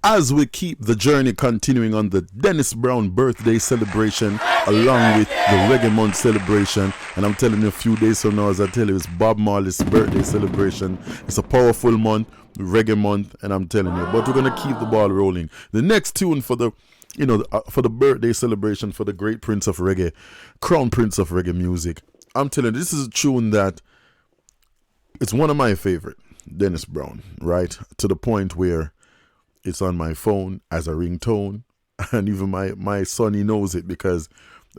as we keep the journey continuing on the Dennis Brown birthday celebration along with the Reggae Month celebration. And I'm telling you, a few days from now, as I tell you, it's Bob Marley's birthday celebration. It's a powerful month, Reggae Month, and I'm telling you. But we're going to keep the ball rolling. The next tune for the for the birthday celebration for the great Prince of Reggae, Crown Prince of Reggae music. I'm telling you, this is a tune that it's one of my favorite, Dennis Brown, right? To the point where it's on my phone as a ringtone. And even my son, he knows it because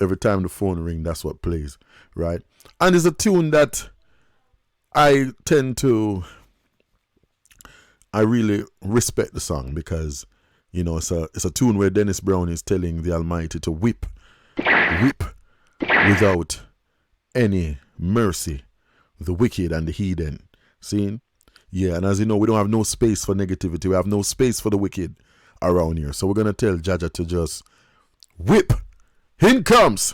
every time the phone rings, that's what plays, right? And it's a tune that I really respect the song because, you know, it's a tune where Dennis Brown is telling the Almighty to whip without any mercy the wicked and the heathen. See? Yeah, and as you know, we don't have no space for negativity. We have no space for the wicked around here. So we're going to tell Jaja to just whip. In comes.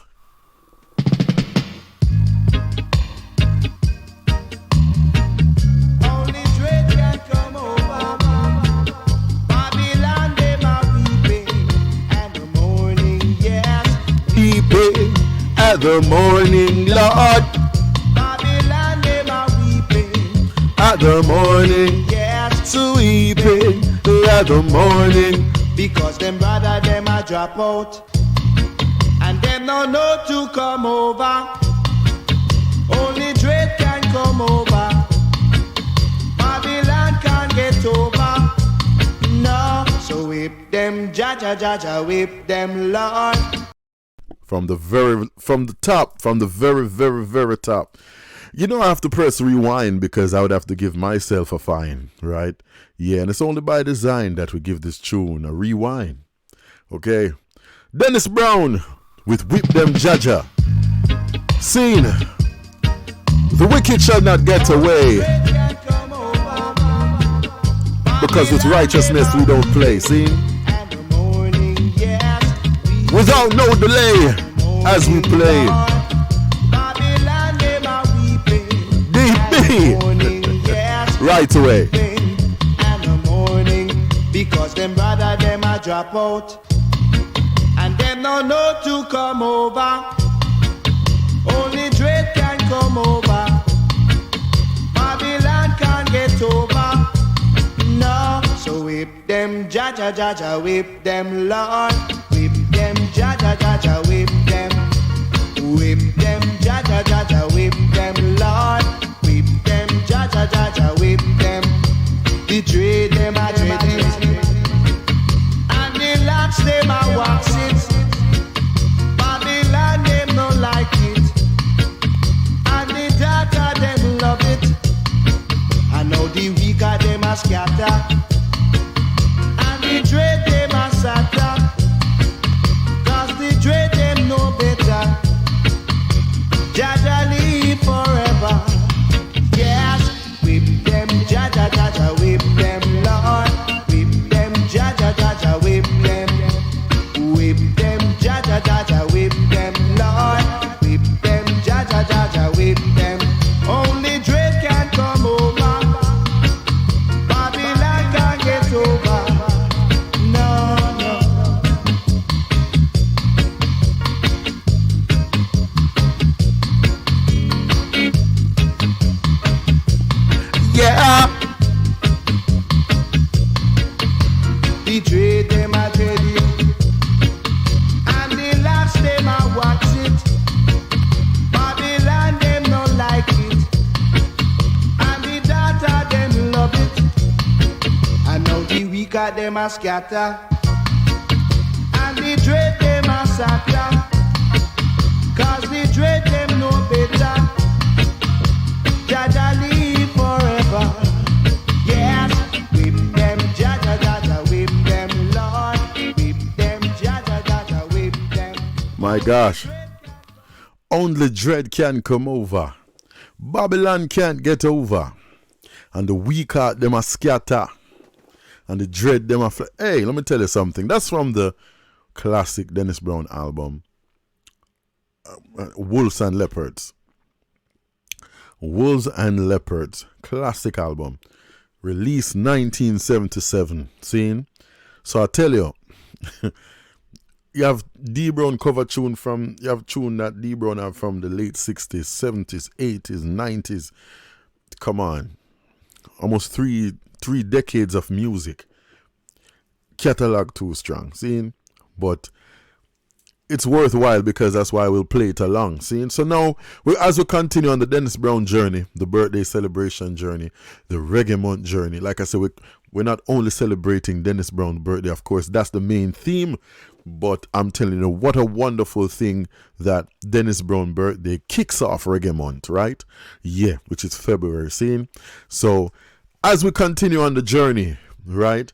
Only dread can come over. Babylon, they are weeping at the morning, yes. Weeping at the morning, Lord. Babylon, they are weeping At the morning, yes. so weeping at the morning. Because them brother, them a drop out. And them no know to come over. Only dread can come over. Babylon can't get over. No, so whip them, Jaja, Jaja, whip them, Lord. From the very top. You know, I have to press rewind because I would have to give myself a fine, right? Yeah, and it's only by design that we give this tune a rewind. Okay? Dennis Brown with Whip Them Jaja. Scene. The wicked shall not get away. Because with righteousness we don't play. See? Without no delay as we play. Right away. And the morning, because them brother them a drop out, and them no know to come over. Only dread can come over. Babylon can't get over. No, so whip them, Jaja, Jaja, whip them, Lord. Whip them, Jaja, Jaja, whip them. Whip them, Jaja, Jaja, whip them, Lord. Whip them, Jaja, Jaja, whip them. The dread them a dread it, and the locks them a wax it. Babylon them no like it, and the daughter them love it. And now the weaker them a scatter, and the dread them a scatter. 'Cause the dread them know better. Jaja live forever. Yes, whip them, Jaja, Jaja, whip them, Lord. Whip them, Jaja, Jaja, whip them. Whip them, Jaja, Jaja, whip them, Lord. Whip them, Jaja, Jaja, whip them. Only dread can come over. Babylon can't get over. No, no. Yeah. The dread them a dread it, and the last them a wax it. Babylon them no like it, and the daughter them love it. And now the weaker them a scatter, and the dread them a scatter. 'Cause the dread them know better. Jaja live forever. Yes, whip them, Jaja, Jaja, whip them, Lord. Whip them, Jaja, Jaja, whip them. My gosh. Only dread can come over. Babylon can't get over. And the weak heart them a scatter. And the dread them a fly. Hey, let me tell you something. That's from the classic Dennis Brown album, Wolves and Leopards. Wolves and Leopards. Classic album. Released 1977. Seeing? So I tell you, you have D Brown cover tune from, you have tune that D Brown have from the late 60s, 70s, 80s, 90s. Come on. Almost three decades of music. Catalog too strong, see? But it's worthwhile because that's why we'll play it along, see? So now, as we continue on the Dennis Brown journey, the birthday celebration journey, the reggae month journey, like I said, we're not only celebrating Dennis Brown's birthday, of course, that's the main theme, but I'm telling you, what a wonderful thing that Dennis Brown birthday kicks off reggae month, right? Yeah, which is February, see? So, as we continue on the journey, right?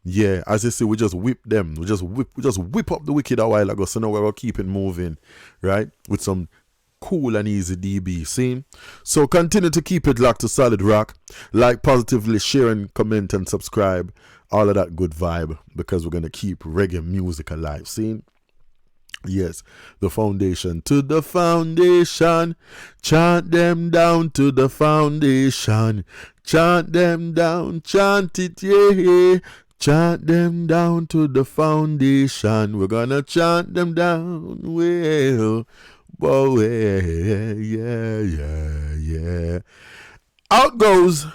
Yeah, as you see, we just whip them. We just whip up the wicked a while ago. So now we're gonna keep it moving, right? With some cool and easy DB. See? So continue to keep it locked to Solid Rock. Like, positively, share and comment and subscribe. All of that good vibe, because we're gonna keep reggae music alive. See? Yes, the foundation to the foundation. Chant them down to the foundation. Chant them down, chant it, yeah. Chant them down to the foundation. We're gonna chant them down. Well, boy, yeah. Out goes